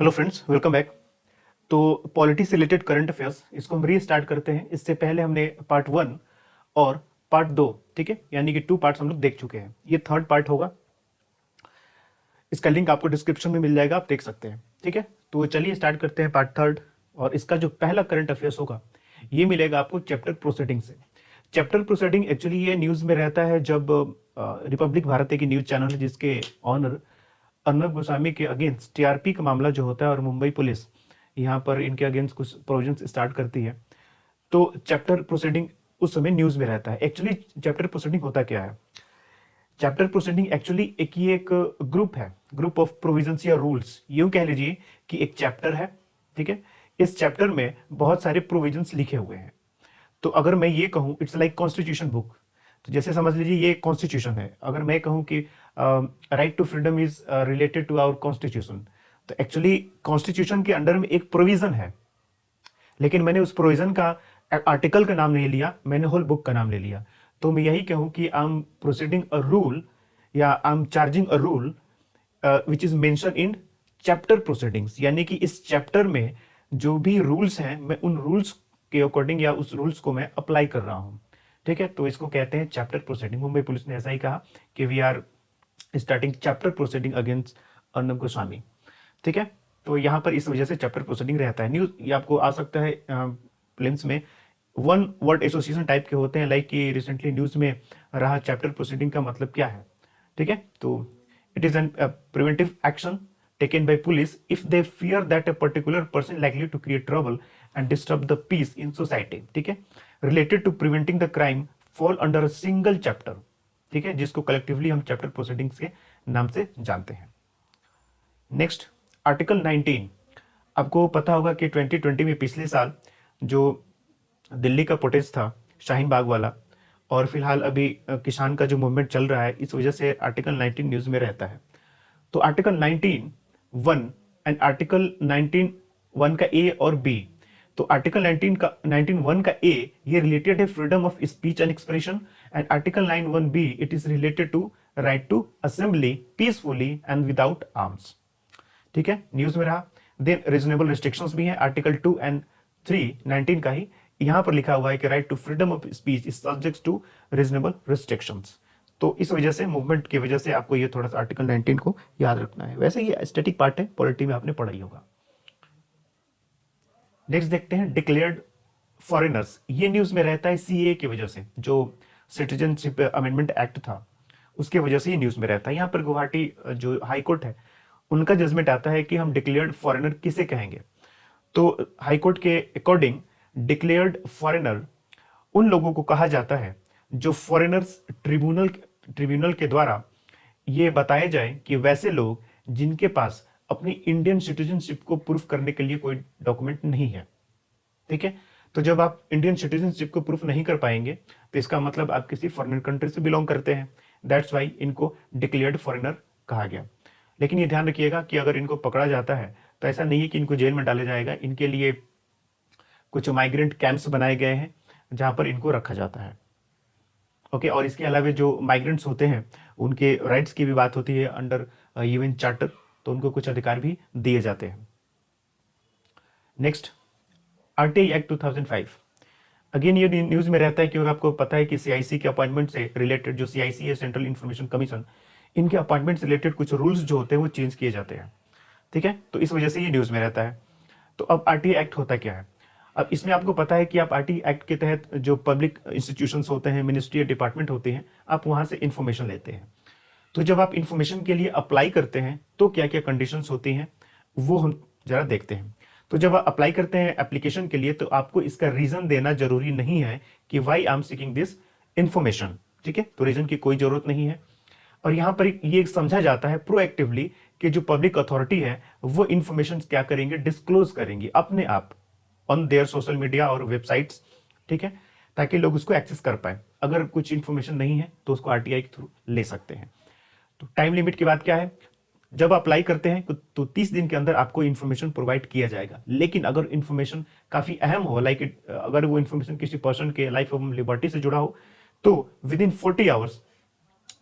Hello friends, welcome back. तो polity से related current affairs इसको हम रीस्टार्ट करते हैं। इससे पहले हमने पार्ट 1 और पार्ट 2, ठीक है, यानी कि 2 पार्ट्स हम लोग देख चुके हैं। ये थर्ड पार्ट होगा। इसका लिंक आपको डिस्क्रिप्शन में मिल जाएगा, आप देख सकते हैं, ठीक है। तो चलिए स्टार्ट करते हैं पार्ट थर्ड। और इसका जो पहला करंट अफेयर्स होगा ये मिलेगा आपको चैप्टर प्रोसीडिंग से। चैप्टर प्रोसीडिंग एक्चुअली ये न्यूज़ में रहता है जब रिपब्लिक भारत की न्यूज़ चैनल है जिसके ऑनर अर्नब गोस्वामी के अगेंस्ट टीआरपी का मामला जो होता है और मुंबई पुलिस यहाँ पर इनके अगेंस्ट कुछ प्रोविजंस स्टार्ट करती है, तो चैप्टर प्रोसीडिंग उस समय न्यूज़ में रहता है। एक्चुअली चैप्टर प्रोसीडिंग होता क्या है? चैप्टर प्रोसीडिंग एक्चुअली एक ग्रुप है, ग्रुप ऑफ प्रोविजंस या रूल्स, यूं कह लीजिए कि एक चैप्टर है, ठीक है। इस चैप्टर में बहुत सारे प्रोविजंस लिखे हुए हैं। तो अगर मैं ये कहूँ इट्स लाइक कॉन्स्टिट्यूशन बुक, तो जैसे समझ लीजिए ये कॉन्स्टिट्यूशन है। अगर मैं कहूँ कि right to freedom is related to our constitution, तो एक्चुअली कॉन्स्टिट्यूशन के अंडर में एक प्रोविजन है, लेकिन मैंने उस प्रोविजन का आर्टिकल का नाम नहीं लिया, मैंने होल बुक का नाम ले लिया। तो मैं यही कहूँ कि I am proceeding a rule या I am charging a rule which is mention in chapter proceedings, यानी कि इस चैप्टर में जो भी रूल्स हैं मैं उन रूल्स के अकॉर्डिंग या उस रूल्स को मैं अप्लाई कर रहा हूं, ठीक है। तो इसको कहते हैं चैप्टर प्रोसीडिंग। मुंबई पुलिस ने ऐसा ही कहा कि we are starting chapter proceeding against Arnab Goswami, ठीक है। तो यहां पर इस वजह से चैप्टर प्रोसीडिंग रहता है। न्यूज ये आपको आ सकता है प्रीलिम्स में, वन वर्ड एसोसिएशन टाइप के होते हैं, लाइक कि रिसेंटली न्यूज में रहा चैप्टर प्रोसीडिंग का मतलब क्या है, ठीक है। तो it is an preventive action taken by police if they fear that a particular person likely to create trouble and disturb the peace in society, ठीक है, related to preventing the crime fall under a single chapter, ठीक है, जिसको collectively हम chapter proceedings के नाम से जानते हैं। Next, article 19। आपको पता होगा कि 2020 में पिछले साल जो दिल्ली का प्रोटेस्ट था शाहीन बाग वाला, और फिलहाल अभी किसान का जो मूवमेंट चल रहा है, इस वजह से आर्टिकल 19 न्यूज में रहता है। तो आर्टिकल 19(1) एंड आर्टिकल 19(1) का ए और बी। तो आर्टिकल 19(1) का ए ये रिलेटेड है freedom of speech and expression, and article 9(1) B it is related to right to assembly peacefully and without arms, ठीक है, न्यूज में रहा। देन रीजनेबल रिस्ट्रिक्शंस भी हैं, आर्टिकल 2 एंड 3 19 का ही यहां पर लिखा हुआ है कि right to freedom of speech is subject to reasonable restrictions. तो इस वजह से मूवमेंट की वजह से आपको ये थोड़ा सा आर्टिकल 19 को याद रखना है। वैसे ये स्टैटिक पार्ट है, पॉलिटी में आपने पढ़ा ही होगा। नेक्स्ट देखते हैं डिक्लेयर्ड फॉरेनर्स। ये न्यूज में रहता है सीए की वजह से, जो सिटीजनशिप अमेंडमेंट एक्ट था उसके वजह से ये न्यूज में रहता है। यहाँ पर गुवाहाटी जो हाई कोर्ट है उनका जजमेंट आता है कि हम डिक्लेयर्ड फॉरेनर किसे कहेंगे। तो हाई कोर्ट के अकॉर्डिंग डिक्लेयर्ड फॉरेनर उन लोगों को कहा जाता है जो फॉरेनर्स ट्रिब्यूनल के द्वारा ये बताए जाए कि वैसे लोग जिनके पास अपनी इंडियन सिटीजनशिप को प्रूफ करने के लिए कोई डॉक्यूमेंट नहीं है, ठीक है। तो जब आप इंडियन सिटीजनशिप को प्रूफ नहीं कर पाएंगे तो इसका मतलब आप किसी फॉरेन कंट्री से बिलोंग करते हैं। दैट्स वाई इनको डिक्लेयर्ड फॉरेनर कहा गया। लेकिन ये ध्यान रखिएगा कि अगर इनको पकड़ा जाता है तो ऐसा नहीं है कि इनको जेल में डाला जाएगा। इनके लिए कुछ माइग्रेंट कैंप्स बनाए गए हैं जहां पर इनको रखा जाता है, ओके। और इसके अलावा जो माइग्रेंट्स होते हैं उनके राइट्स की भी बात होती है अंडर यूएन चार्टर, तो उनको कुछ अधिकार भी दिए जाते हैं। Next, RTI act 2005। अगेन ये न्यूज में रहता है क्योंकि आपको पता है कि सीआईसी के अपॉइंटमेंट से रिलेटेड, जो सीआईसी है सेंट्रल इंफॉर्मेशन कमीशन, इनके अपॉइंटमेंट से रिलेटेड कुछ रूल्स जो होते हैं वो चेंज किए जाते हैं, ठीक है। तो इस वजह से ये न्यूज में रहता है। तो अब आरटीआई एक्ट होता क्या है? अब इसमें आपको पता है कि आप आरटीआई एक्ट के तहत जो पब्लिक इंस्टीट्यूशंस होते हैं, मिनिस्ट्री या डिपार्टमेंट होते हैं, आप वहां से इंफॉर्मेशन लेते हैं। तो जब आप इंफॉर्मेशन के लिए अप्लाई करते हैं तो क्या क्या कंडीशंस होती हैं वो हम जरा देखते हैं। तो जब आप अप्लाई करते हैं एप्लीकेशन के लिए तो आपको इसका रीजन देना जरूरी नहीं है कि why I am seeking this information, ठीक है। तो रीजन की कोई जरूरत नहीं है। और यहां पर ये समझा जाता है प्रोएक्टिवली कि जो पब्लिक अथॉरिटी है वो इंफॉर्मेशन क्या करेंगे, डिस्क्लोज करेंगे अपने आप ऑन देयर सोशल मीडिया और वेबसाइट्स, ठीक है, ताकि लोग उसको एक्सेस कर पाए। अगर कुछ इंफॉर्मेशन नहीं है तो उसको आरटीआई के थ्रू ले सकते हैं। तो टाइम लिमिट की बात क्या है? जब अप्लाई करते हैं तो 30 दिन के अंदर आपको इंफॉर्मेशन प्रोवाइड किया जाएगा। लेकिन अगर इंफॉर्मेशन काफी अहम हो, लाइक अगर वो इंफॉर्मेशन किसी पर्सन के लाइफ ऑफ लिबर्टी से जुड़ा हो, तो विद इन 40 आवर्स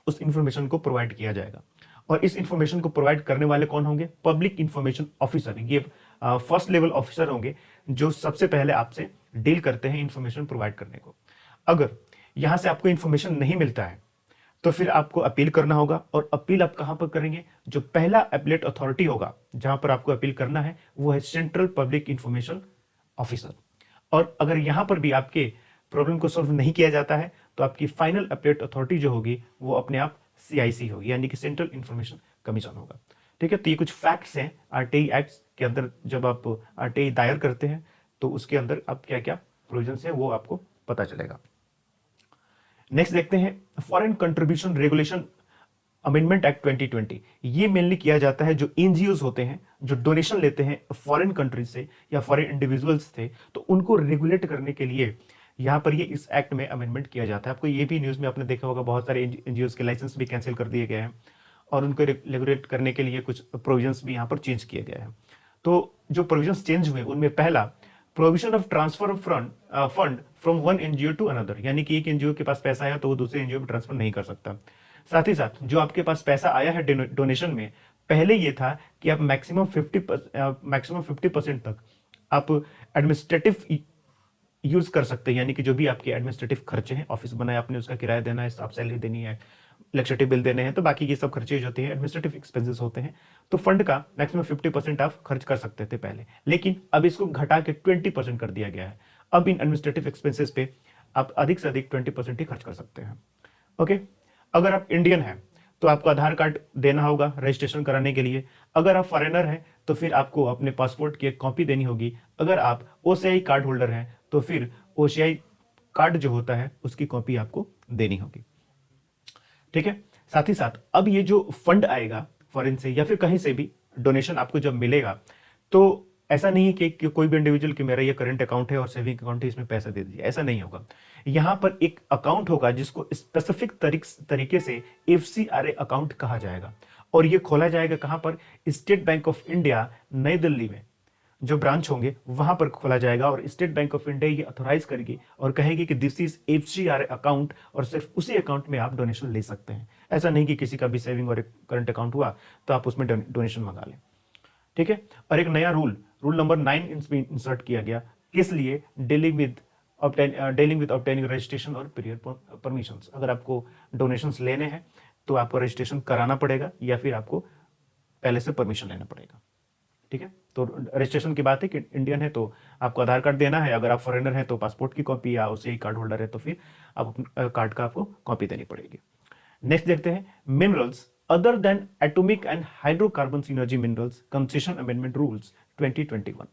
उस इंफॉर्मेशन को प्रोवाइड किया जाएगा। और इस इंफॉर्मेशन को प्रोवाइड करने वाले कौन होंगे? Public information officer. ये फर्स्ट लेवल ऑफिसर होंगे जो सबसे पहले आपसे डील करते हैं इंफॉर्मेशन प्रोवाइड करने को। अगर यहां से आपको इंफॉर्मेशन नहीं मिलता है तो फिर आपको अपील करना होगा, और अपील आप कहां पर करेंगे? जो पहला अपीलेट अथॉरिटी होगा जहां पर आपको अपील करना है वो है सेंट्रल पब्लिक इंफॉर्मेशन ऑफिसर। और अगर यहां पर भी आपके प्रॉब्लम को सॉल्व नहीं किया जाता है तो आपकी फाइनल अपीलेट अथॉरिटी जो होगी वो अपने आप सीआईसी होगी, यानी कि सेंट्रल इंफॉर्मेशन कमीशन होगा। ठीक है, तो ये कुछ फैक्ट्स हैं आरटीआई एक्ट के अंदर। जब आप आरटीआई दायर करते हैं तो उसके अंदर आप क्या क्या प्रोविजंस है वो आपको पता चलेगा। नेक्स्ट देखते हैं foreign contribution regulation amendment act 2020। ये मेनली किया जाता है जो एनजीओज होते हैं जो डोनेशन लेते हैं फॉरेन कंट्री से या फॉरेन इंडिविजुअल्स से, तो उनको रेगुलेट करने के लिए यहां पर ये इस एक्ट में अमेंडमेंट किया जाता है। आपको ये भी न्यूज में आपने देखा होगा, बहुत सारे एनजीओज के लाइसेंस भी कैंसिल कर दिए गए हैं और उनको रेगुलेट करने के लिए कुछ प्रोविजंस भी यहाँ पर चेंज किए गए हैं। तो जो प्रोविजंस चेंज हुए उनमें पहला, provision of transfer of fund from one NGO to another, यानी कि एक एनजीओ के पास पैसा आया तो वो दूसरे एनजीओ में ट्रांसफर नहीं कर सकता। साथ ही साथ जो आपके पास पैसा आया है डोनेशन में, पहले ये था कि आप मैक्सिमम 50% तक आप एडमिनिस्ट्रेटिव यूज कर सकते हैं, यानी कि जो भी आपके एडमिनिस्ट्रेटिव खर्चे हैं, ऑफिस बनाया आपने, उसका किराया देना है, आप सैलरी देनी है, इलेक्ट्रिसिटी बिल देने हैं, तो बाकी ये सब खर्चे जो होते हैं एडमिनिस्ट्रेटिव एक्सपेंसेस होते हैं, तो फंड का मैक्सिमम 50% आप खर्च कर सकते थे पहले, लेकिन अब इसको घटा के 20% कर दिया गया है। अब इन एडमिनिस्ट्रेटिव एक्सपेंसेस पे आप अधिक से अधिक 20% ही खर्च कर सकते हैं। ओके, अगर आप इंडियन हैं तो आपको आधार कार्ड देना होगा रजिस्ट्रेशन कराने के लिए। अगर आप फॉरेनर हैं तो फिर आपको अपने पासपोर्ट की एक कॉपी देनी होगी। अगर आप ओसीआई कार्ड होल्डर हैं तो फिर ओसीआई कार्ड जो होता है उसकी कॉपी आपको देनी होगी। ठीक है, साथ ही साथ अब ये जो फंड आएगा फॉरेन से या फिर कहीं से भी डोनेशन आपको जब मिलेगा, तो ऐसा नहीं है कि कोई भी इंडिविजुअल कि मेरा ये करंट अकाउंट है और सेविंग अकाउंट है इसमें पैसा दे दीजिए, ऐसा नहीं होगा। यहां पर एक अकाउंट होगा जिसको स्पेसिफिक तरीके से एफसीआरए अकाउंट कहा जाएगा, और ये खोला जाएगा कहां पर? स्टेट बैंक ऑफ इंडिया नई दिल्ली में जो ब्रांच होंगे वहां पर खोला जाएगा, और स्टेट बैंक ऑफ इंडिया ये अथोराइज करेगी और कहेगी कि दिस इज एफसीआरए अकाउंट, और सिर्फ उसी अकाउंट में आप डोनेशन ले सकते हैं। ऐसा नहीं कि किसी का भी सेविंग और करंट अकाउंट हुआ तो आप उसमें डोनेशन मंगा लें। ठीक है, और एक नया रूल नंबर 9 इसमें इंसर्ट किया गया, किस लिए? डीलिंग विद ऑब्टेनिंग रजिस्ट्रेशन और पीरियड परमिशंस। अगर आपको डोनेशंस लेने हैं तो आपको रजिस्ट्रेशन कराना पड़ेगा या फिर आपको पहले से परमिशन लेना पड़ेगा। ठीक है, तो रजिस्ट्रेशन की बात है कि इंडियन है तो आपको आधार कार्ड देना है, अगर आप फॉरेनर है तो पासपोर्ट की कॉपी, या उसे ही कार्ड होल्डर है तो फिर आप कार्ड का आपको कॉपी देनी पड़ेगी। नेक्स्ट देखते हैं minerals other than atomic and hydrocarbon energy minerals concession amendment rules 2021।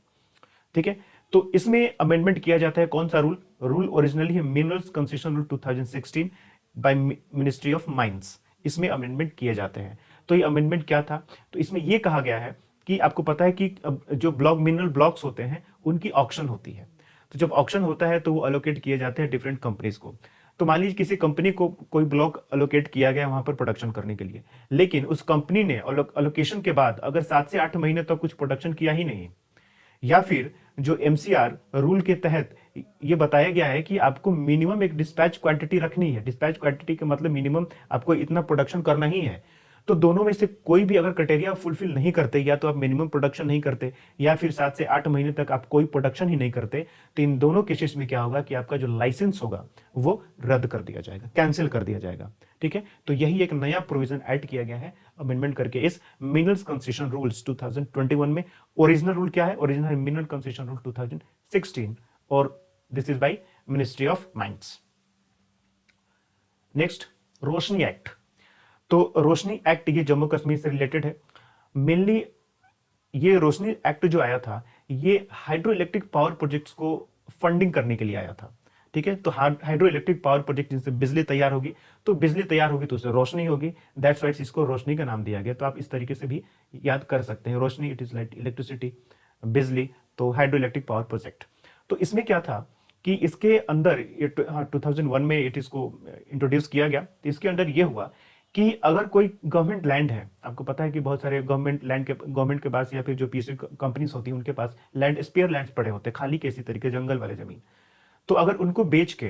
ठीक है, तो इसमें अमेंडमेंट किया जाता है कौन सा रूल ओरिजिनली है minerals concession rule 2016 bye ministry of mines. इसमें अमेंडमेंट किए जाते हैं। तो ये अमेंडमेंट क्या था? तो इसमें यह कहा गया है कि आपको पता है कि जो मिनरल ब्लॉक्स होते हैं उनकी ऑक्शन होती है, तो जब ऑक्शन होता है तो वो अलोकेट किए जाते हैं डिफरेंट कंपनीज को। तो मान लीजिए किसी कंपनी को कोई ब्लॉक अलोकेट किया गया वहां पर प्रोडक्शन करने के लिए, लेकिन उस कंपनी ने अलोकेशन के बाद अगर 7 से 8 महीने तक कुछ प्रोडक्शन किया ही नहीं, या फिर जो एमसीआर रूल के तहत ये बताया गया है कि आपको मिनिमम एक डिस्पैच क्वांटिटी रखनी है, डिस्पैच क्वांटिटी का मतलब मिनिमम आपको इतना प्रोडक्शन करना ही है, तो दोनों में से कोई भी अगर क्राइटेरिया फुलफिल नहीं करते, या तो आप मिनिमम प्रोडक्शन नहीं करते या फिर 7 से 8 महीने तक आप कोई प्रोडक्शन ही नहीं करते, तो इन दोनों केसेस में क्या होगा कि आपका जो लाइसेंस होगा वो रद्द कर दिया जाएगा, कैंसिल कर दिया जाएगा। ठीक है, तो यही एक नया प्रोविजन ऐड किया गया है अमेंडमेंट करके इस मिनरल्स कंसेशन रूल्स 2021 में। ओरिजिनल रूल क्या है? ओरिजिनल मिनरल कंसेशन रूल 2016, और this is by ministry of mines. Next, Roshni act. तो रोशनी एक्ट ये जम्मू कश्मीर से रिलेटेड है। मेनली ये रोशनी एक्ट जो आया था ये हाइड्रो इलेक्ट्रिक पावर प्रोजेक्ट्स को फंडिंग करने के लिए आया था। ठीक है, तो हाइड्रो इलेक्ट्रिक पावर प्रोजेक्ट जिनसे बिजली तैयार होगी, तो बिजली तैयार होगी तो उससे रोशनी होगी, दैट्स व्हाई इसको रोशनी का नाम दिया गया। तो आप इस तरीके से भी याद कर सकते हैं, रोशनी इट इज लाइक इलेक्ट्रिसिटी, बिजली, तो हाइड्रो इलेक्ट्रिक पावर प्रोजेक्ट। तो इसमें क्या था कि इसके अंदर 2001 में इसको इंट्रोड्यूस किया गया। तो इसके अंदर ये हुआ कि अगर कोई गवर्नमेंट लैंड है, आपको पता है कि बहुत सारे गवर्नमेंट के पास या फिर जो पीसी कंपनीज होती हैं उनके पास लैंड, स्पेयर लैंड्स पड़े होते हैं खाली के, इसी तरीके जंगल वाले जमीन, तो अगर उनको बेच के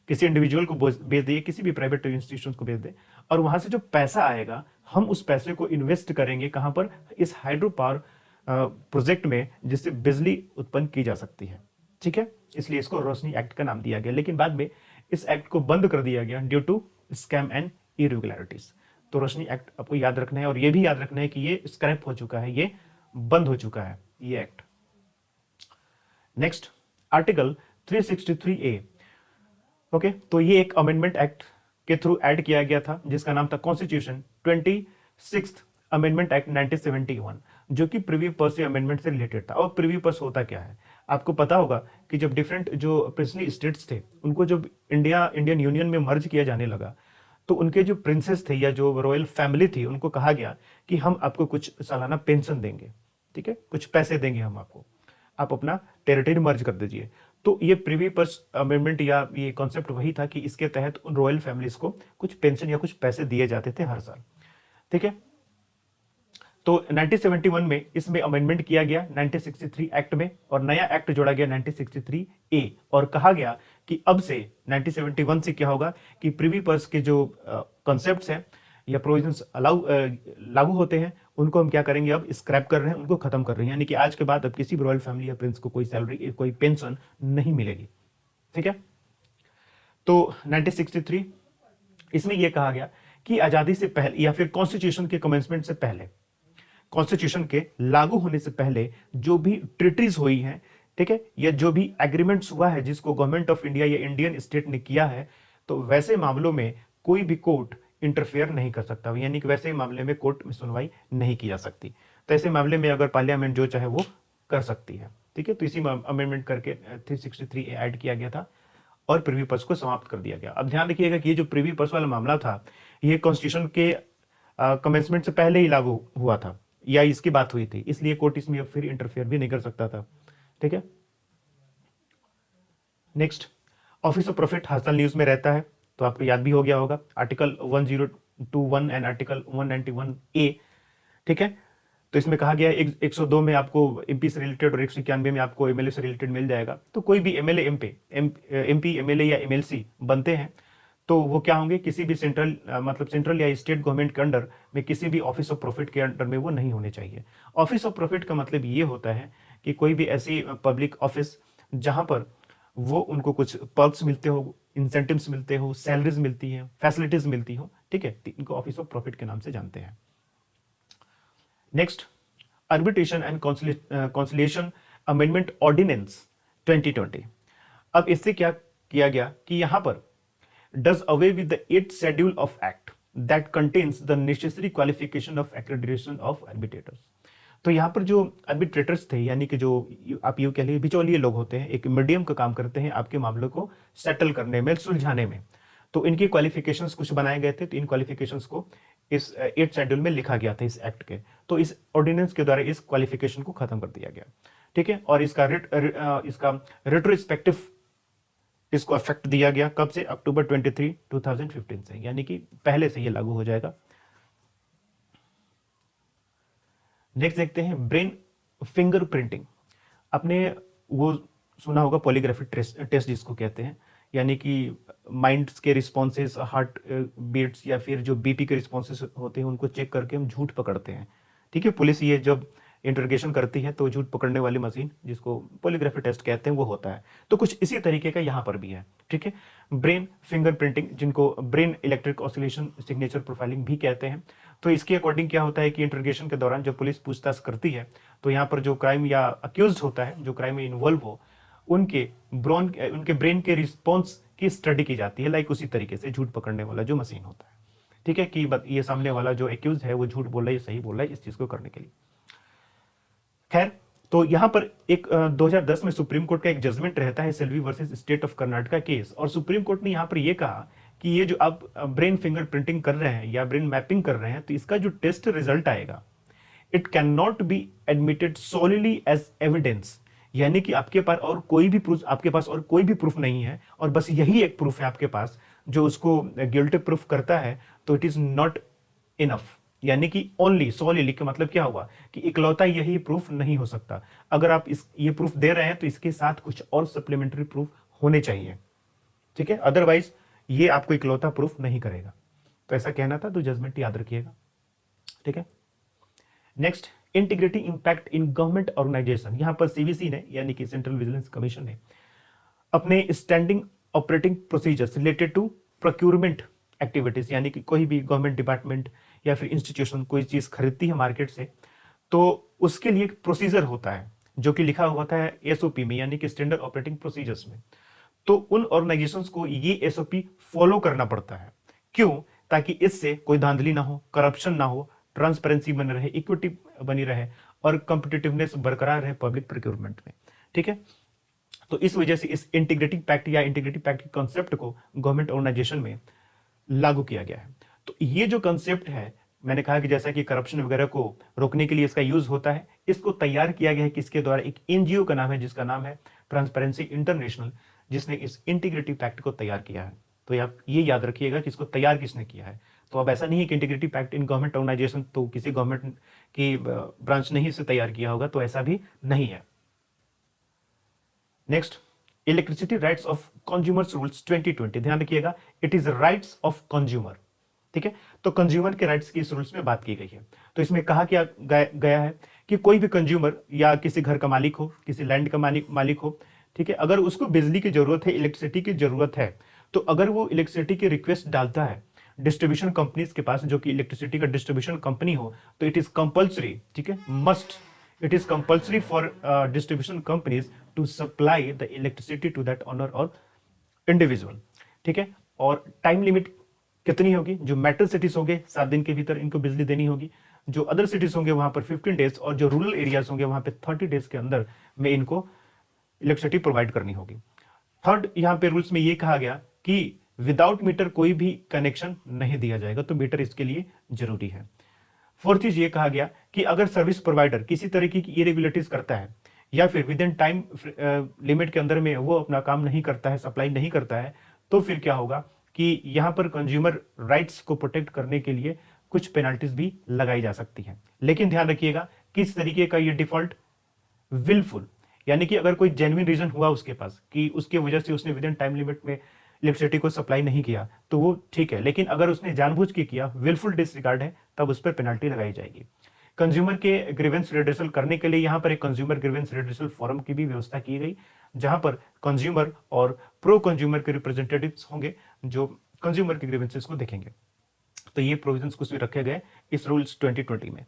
किसी इंडिविजुअल को बेच दे, किसी भी प्राइवेट इंस्टीट्यूशन को बेच दे, और वहां से जो पैसा आएगा हम उस पैसे को इन्वेस्ट करेंगे कहां पर, इस हाइड्रो पावर प्रोजेक्ट में, जिससे बिजली उत्पन्न की जा सकती है। ठीक है, इसलिए इसको रोशनी एक्ट का नाम दिया गया, लेकिन बाद में इस एक्ट को बंद कर दिया गया due to scam and irregularities. तो रोशनी एक्ट आपको याद रखना है, और ये भी याद रखना है कि ये स्क्रैप हो चुका है, ये बंद हो चुका है ये act. Next, article 363A। Okay, तो ये एक अमेंडमेंट एक्ट के थ्रू ऐड किया गया था, जिसका नाम था कॉन्स्टिट्यूशन 26th अमेंडमेंट एक्ट 1971, जो कि प्रीव्यू पर्स अमेंडमेंट से रिलेटेड था। और प्रीव्यू पर्स होता क्या है, आपको पता होगा कि जब डिफरेंट जो प्रिंसली स्टेट्स थे उनको जब इंडियन यूनियन में मर्ज किया जाने लगा, तो उनके जो प्रिंसेस थे या जो रॉयल फैमिली थी, उनको कहा गया कि हम आपको कुछ सालाना पेंशन देंगे, ठीक है, कुछ पैसे देंगे हम आपको, आप अपना टेरिटरी मर्ज कर दीजिए। तो ये प्रीवी पर्स अमेंडमेंट या ये कॉन्सेप्ट वही था कि इसके तहत उन रॉयल फैमिलीज को कुछ पेंशन या कुछ पैसे दिए जाते थे हर साल। ठीक है, तो 1971 में इसमें अमेंडमेंट किया गया 1963 एक्ट में, और नया एक्ट जोड़ा गया 1963A, और कहा गया कि अब से 1971 से क्या होगा कि प्रीवी पर्स के जो कॉन्सेप्ट्स हैं या प्रोविजंस लागू होते हैं, उनको हम क्या करेंगे, अब स्क्रैप कर रहे हैं, उनको खत्म कर रहे हैं। यानी कि आज के बाद अब किसी भी रॉयल फैमिली या प्रिंस को कोई सैलरी, कोई पेंशन नहीं मिलेगी। ठीक है, तो 1963 इसमें यह कहा गया कि आजादी से पहले या फिर कॉन्स्टिट्यूशन के कमेंसमेंट से पहले, कॉन्स्टिट्यूशन के लागू होने से पहले जो भी ट्रीटीज हुई हैं, ठीक है, या जो भी एग्रीमेंट्स हुआ है जिसको गवर्नमेंट ऑफ इंडिया या इंडियन स्टेट ने किया है, तो वैसे मामलों में कोई भी कोर्ट इंटरफेयर नहीं कर सकता, यानी कि वैसे मामले में कोर्ट में सुनवाई नहीं की जा सकती। तो ऐसे मामले में अगर पार्लियामेंट जो चाहे वो कर सकती है। ठीक है, तो इसी अमेंडमेंट करके 363 ऐड किया गया था और प्रीवी पर्स को समाप्त कर दिया गया। अब ध्यान रखिएगा कि ये जो प्रीवी पर्स वाला मामला था, ये कॉन्स्टिट्यूशन के कमेंसमेंट से पहले ही लागू हुआ था या इसकी बात हुई थी, इसलिए कोर्ट इसमें फिर इंटरफेयर भी नहीं कर सकता था। ठीक है, नेक्स्ट, ऑफिस ऑफ प्रॉफिट हर साल न्यूज में रहता है, तो आपको याद भी हो गया होगा, आर्टिकल 1021 एंड आर्टिकल 191A। ठीक है, तो इसमें कहा गया है 102 में आपको एमपी से रिलेटेड और 191 में आपको एमएलए से रिलेटेड मिल जाएगा। तो कोई भी एमएलए एमपी एमएलए या एमएलसी बनते हैं तो वो क्या होंगे, किसी भी सेंट्रल मतलब सेंट्रल या स्टेट गवर्नमेंट के अंडर में किसी भी ऑफिस ऑफ प्रॉफिट के अंडर में वो नहीं होने चाहिए। ऑफिस ऑफ प्रॉफिट का मतलब ये होता है कि कोई भी ऐसी पब्लिक ऑफिस जहां पर वो उनको कुछ पर्क्स मिलते हो, इंसेंटिव्स मिलते हो, सैलरीज मिलती हैं, फैसिलिटीज मिलती हो। ठीक है, इनको ऑफिस ऑफ प्रॉफिट के नाम से जानते हैं। Next, arbitration and conciliation amendment ordinance 2020। अब इससे क्या किया गया कि यहां पर does away with the 8th schedule of act that contains the necessary qualification of accreditation of arbitrators। तो यहाँ पर जो आर्बिट्रेटर्स थे, यानी कि जो आप यूं कह लीजिए बिचौलिए लोग होते हैं, एक मीडियम का काम करते हैं आपके मामलों को सेटल करने में, सुलझाने में, तो इनकी क्वालिफिकेशंस कुछ बनाए गए थे। तो इन क्वालिफिकेशंस को इस 8th शेड्यूल में लिखा गया था इस एक्ट के, तो इस ऑर्डिनेंस के द्वारा इस क्वालिफिकेशन को खत्म कर दिया गया। ठीक है, और इसका रेट्रोस्पेक्टिव इसको इफेक्ट दिया गया कब से, अक्टूबर 23, 2015 से, यानी कि पहले से ये लागू हो जाएगा। नेक्स्ट देखते हैं ब्रेन फिंगरप्रिंटिंग। आपने वो सुना होगा पॉलीग्राफी टेस्ट जिसको कहते हैं, यानी कि माइंड्स के रिस्पॉन्सेस, हार्ट बीट्स या फिर जो बीपी के रिस्पॉन्सेस होते हैं उनको चेक करके हम झूठ पकड़ते हैं। ठीक है, पुलिस ये जब इंटरोगेशन करती है तो झूठ पकड़ने वाली मशीन जिसको पॉलीग्राफी टेस्ट कहते हैं वो होता है। तो कुछ इसी तरीके का यहाँ पर भी है। ठीक है, ब्रेन फिंगरप्रिंटिंग, जिनको brain electric oscillation signature profiling भी कहते हैं। तो इसके अकॉर्डिंग क्या होता है कि इंटरोगेशन के दौरान जब पुलिस पूछताछ करती है तो यहाँ पर जो क्राइम या अक्यूज होता है, जो क्राइम में इन्वॉल्व हो, उनके ब्रेन के रिस्पॉन्स की स्टडी की जाती है, लाइक उसी तरीके से झूठ पकड़ने वाला जो मशीन होता है। ठीक है, कि ये सामने वाला जो एक्यूज है वो झूठ बोल रहा है, सही बोल रहा है, इस चीज को करने के लिए। खैर, तो यहां पर एक 2010 में सुप्रीम कोर्ट का एक जजमेंट रहता है, Selvi versus state of Karnataka case, और सुप्रीम कोर्ट ने यहां पर यह कहा कि ये जो आप ब्रेन फिंगर प्रिंटिंग कर रहे हैं या ब्रेन मैपिंग कर रहे हैं, तो इसका जो टेस्ट रिजल्ट आएगा, it can not be admitted solely as evidence, यानी कि आपके पास और कोई भी प्रूफ नहीं है और बस यही एक प्रूफ है आपके पास जो उसको गिल्टी प्रूफ करता है, तो इट इज नॉट इनफ। यानी कि ओनली सोलिली का मतलब क्या हुआ कि इकलौता यही प्रूफ नहीं हो सकता। अगर आप ये प्रूफ दे रहे हैं तो इसके साथ कुछ और सप्लीमेंट्री प्रूफ होने चाहिए। ठीक है, अदरवाइज ये आपको इकलौता प्रूफ नहीं करेगा। तो ऐसा कहना था, तो जजमेंट याद रखिएगा, ठीक है। Next, integrity impact in government organisation. यहां पर सीवीसी ने यानी कि सेंट्रल विजिलेंस कमीशन ने अपने standing operating procedures related to procurement activities, यानी कि कोई भी गवर्नमेंट डिपार्टमेंट या फिर इंस्टीट्यूशन कोई चीज खरीदती है मार्केट से, तो उसके लिए एक प्रोसीजर होता है जो कि लिखा हुआ था एसओपी में, यानी कि स्टैंडर्ड ऑपरेटिंग प्रोसीजर्स में। तो उन ऑर्गेनाइजेशंस को ये एसओपी फॉलो करना पड़ता है। क्यों? ताकि इससे कोई धांधली ना हो, करप्शन ना हो, ट्रांसपेरेंसी बनी रहे, इक्विटी बनी रहे और कॉम्पिटिटिवनेस बरकरार रहे पब्लिक प्रोक्योरमेंट में, ठीक है। तो इस वजह से इस इंटीग्रिटी पैक्ट या इंटीग्रिटी पैक्ट के कॉन्सेप्ट को गवर्नमेंट ऑर्गेनाइजेशन में लागू किया गया है। तो ये जो कॉन्सेप्ट है, मैंने कहा कि जैसा कि करप्शन वगैरह को रोकने के लिए इसका यूज होता है, इसको तैयार किया गया है किसके द्वारा? एक एनजीओ का नाम है जिसका नाम है ट्रांसपेरेंसी इंटरनेशनल, जिसने इस इंटीग्रिटी पैक्ट को तैयार किया है। तो आप ये याद रखिएगा कि इसको तैयार किसने किया है। तो अब ऐसा नहीं है कि integrity pact in government organisation तो किसी गवर्नमेंट की ब्रांच ने ही इसे तैयार किया होगा, तो ऐसा भी नहीं है। Next, electricity rights of consumers rules 2020। ध्यान रखिएगा, it is rights of consumer, ठीक है। तो कंज्यूमर के राइट्स की इस रूल्स में बात की गई है। तो इसमें कहा क्या गया है कि कोई भी कंज्यूमर या किसी घर का मालिक हो, किसी लैंड का मालिक हो, ठीक है, अगर उसको बिजली की जरूरत है, इलेक्ट्रिसिटी की जरूरत है, तो अगर वो इलेक्ट्रिसिटी की रिक्वेस्ट डालता है डिस्ट्रीब्यूशन कंपनीज के पास, जो कि इलेक्ट्रिसिटी का डिस्ट्रीब्यूशन कंपनी हो, तो इट इज कंपल्सरी, ठीक है, must, it is compulsory for distribution companies to supply the electricity to that owner और इंडिविजुअल, ठीक है। और टाइम लिमिट कितनी होगी? जो मेट्रो सिटीज होंगे 7 दिन के भीतर इनको बिजली देनी होगी, जो अदर सिटीज होंगे वहां पर 15 डेज, और जो रूरल एरियाज होंगे वहां पे 30 डेज के अंदर में इनको इलेक्ट्रिसिटी प्रोवाइड करनी होगी। थर्ड, यहां पे रूल्स में ये कहा गया कि विदाउट मीटर कोई भी कनेक्शन नहीं दिया जाएगा, तो मीटर इसके लिए जरूरी है। फोर्थ चीज ये कहा गया कि अगर सर्विस प्रोवाइडर किसी तरीके की इरेगुलरिटीज करता है या फिर विद इन टाइम लिमिट के अंदर में वो अपना काम नहीं करता है, सप्लाई नहीं करता है, तो फिर क्या होगा कि यहां पर कंज्यूमर राइट्स को प्रोटेक्ट करने के लिए कुछ पेनल्टीज भी लगाई जा सकती हैं। लेकिन ध्यान रखिएगा किस तरीके का ये डिफॉल्ट? विलफुल, यानी कि अगर कोई जेन्युइन रीजन हुआ उसके पास कि उसके वजह से उसने विद इन टाइम लिमिट में इलेक्ट्रिसिटी को सप्लाई नहीं किया, तो वो ठीक है। लेकिन अगर उसने जानबूझ के किया, विलफुल डिसरिगार्ड है, तब उस पर पेनल्टी लगाई जाएगी। कंज्यूमर के ग्रीवेंस रिड्रेसल करने के लिए यहां पर एक कंज्यूमर ग्रीवेंस रिड्रेसल फोरम की भी व्यवस्था की गई, जहां पर कंज्यूमर और प्रो कंज्यूमर के रिप्रेजेंटेटिव्स होंगे जो कंज्यूमर के ग्रीवेंसेस को देखेंगे। तो ये प्रोविजंस कुछ भी रखे गए इस रूल्स 2020 में।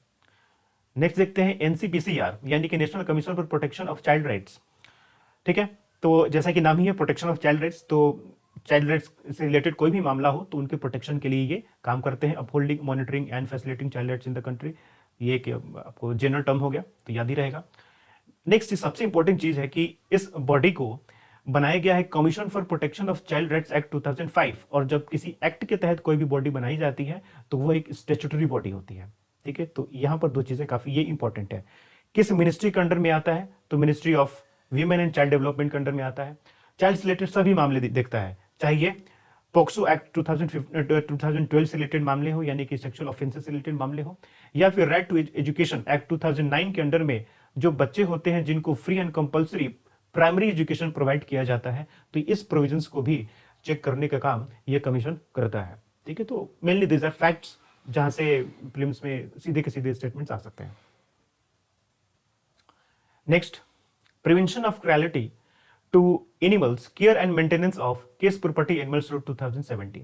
नेक्स्ट देखते हैं एनसीपीसीआर, यानी कि national commission for protection of child rights, ठीक है। तो जैसा कि नाम ही है प्रोटेक्शन ऑफ चाइल्ड राइट्स, तो चाइल्ड राइट्स से रिलेटेड कोई भी मामला हो तो उनके प्रोटेक्शन के लिए ये काम करते हैं। Upholding, monitoring and facilitating child rights in the country, ये एक आपको जनरल टर्म हो गया, तो याद ही रहेगा। नेक्स्ट सबसे इंपॉर्टेंट चीज है कि इस बॉडी को बनाया गया है commission for protection of child rights act 2005, और जब किसी एक्ट के तहत कोई भी बॉडी बनाई जाती है तो वो एक स्टैट्यूटरी बॉडी होती है, ठीक है। तो यहां पर दो चीजें काफी ये इंपॉर्टेंट है। किस मिनिस्ट्री के अंडर में आता है? तो ministry of women and child development के अंडर में आता है। चाइल्ड से रिलेटेड सभी मामले देखता है, चाहे ये पॉक्सो एक्ट 2012 से रिलेटेड मामले हो, यानी कि सेक्सुअल ऑफेंसेस से रिलेटेड मामले हो, या फिर राइट टू एजुकेशन एक्ट 2009 के अंडर में जो बच्चे होते हैं जिनको free and compulsory primary education provide किया जाता है, तो इस प्रोविजंस को भी चेक करने का काम यह कमीशन करता है, ठीक है। तो मेनली दिस आर फैक्ट्स जहां से प्रीलिम्स में सीधे के सीधे स्टेटमेंट्स आ सकते हैं। Next, prevention of cruelty to animals, care and maintenance of case property animals rule 2017।